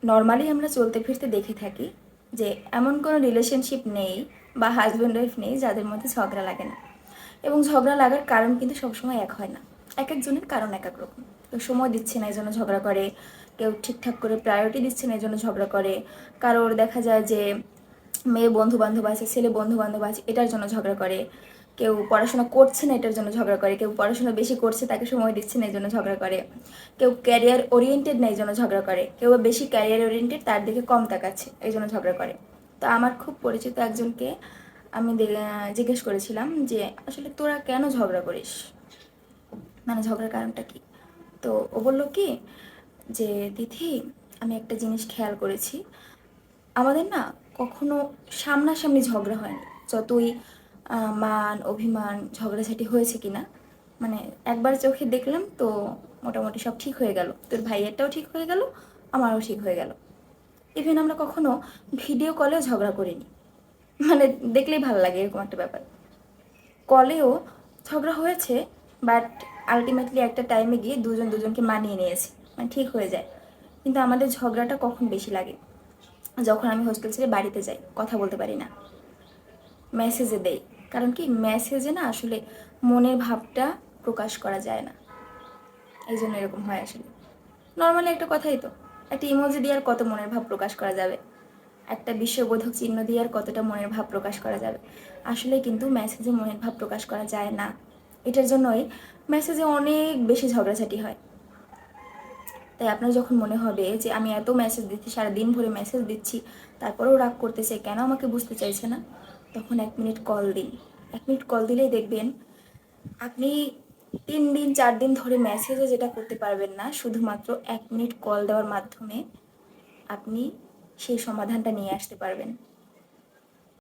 Normally আমরা চলতে ফিরতে দেখে থাকি যে এমন কোনো রিলেশনশিপ নেই বা হাজব্যান্ড ওয়াইফ নেই যাদের মধ্যে ঝগড়া লাগে না। এবং ঝগড়া লাগার কারণ কিন্তু সবসময় এক হয় না, এক একজনের কারণ এক এক রকম। কেউ সময় দিচ্ছে না এই জন্য ঝগড়া করে, কেউ ঠিকঠাক করে প্রায়োরিটি দিচ্ছে না এই জন্য ঝগড়া করে, কারোর দেখা যায় যে মেয়ে বন্ধু বান্ধব আছে, ছেলে বন্ধু বান্ধব আছে, এটার জন্য ঝগড়া করে, কেউ পড়াশোনা করছে না এটার জন্য ঝগড়া করে, কেউ পড়াশোনা বেশি করছে তাকে সময় দিচ্ছে না এই জন্য ঝগড়া করে, কেউ ক্যারিয়ার ওরিয়েন্টেড না এই জন্য ঝগড়া করে, কেউ বেশি ক্যারিয়ার ওরিয়েন্টেড তার দিকে কম তাকাচ্ছে এই জন্য ঝগড়া করে। তো আমার খুব পরিচিত একজনকে আমি জিজ্ঞেস করেছিলাম যে আসলে তোরা কেন ঝগড়া করিস, মানে ঝগড়ার কারণটা কি। তো ও বললো কি যে দিদি, আমি একটা জিনিস খেয়াল করেছি, আমাদের না কখনো সামনাসামনি ঝগড়া হয়নি, যতই মান অভিমান ঝগড়াঝাটি হয়েছে কিনা, মানে একবার চোখে দেখলাম তো মোটামুটি সব ঠিক হয়ে গেল, তোর ভাইয়েরটাও ঠিক হয়ে গেল, আমারও ঠিক হয়ে গেল। ইভেন আমরা কখনো ভিডিও কলেও ঝগড়া করিনি, মানে দেখলেই ভালো লাগে এরকম একটা ব্যাপার। কলেও ঝগড়া হয়েছে, বাট আলটিমেটলি একটা টাইমে গিয়ে দুজন দুজনকে মানিয়ে নিয়েছে, মানে ঠিক হয়ে যায়। কিন্তু আমাদের ঝগড়াটা কখন বেশি লাগে, যখন আমি হোস্টেল ছেড়ে বাড়িতে যাই, কথা বলতে পারি না, মেসেজে দেই। কারণ কি, মেসেজে না আসলে মনের ভাবটা প্রকাশ করা যায় না, এই জন্য এরকম হয় আসলে। নর্মালি একটা কথাই তো, একটা ইমোজি দিয়ে আর কত মনের ভাব প্রকাশ করা যাবে, একটা বিশ্ববোধক চিহ্ন দিয়ে আর কতটা মনের ভাব প্রকাশ করা যাবে। আসলে কিন্তু মেসেজে মনের ভাব প্রকাশ করা যায় না, এটার জন্যই মেসেজে অনেক বেশি ঝগড়াঝাটি হয়। তাই আপনার যখন মনে হবে যে আমি এত মেসেজ দিচ্ছি, সারাদিন ভরে মেসেজ দিচ্ছি, তারপরেও রাগ করতেছে, কেন আমাকে বুঝতে চাইছে না, তখন 1 মিনিট কল দিন। 1 মিনিট কল দিলেই দেখবেন আপনি 3 দিন 4 দিন ধরে মেসেজে যেটা করতে পারবেন না, শুধুমাত্র 1 মিনিট কল দেওয়ার মাধ্যমে আপনি সেই সমাধানটা নিয়ে আসতে পারবেন।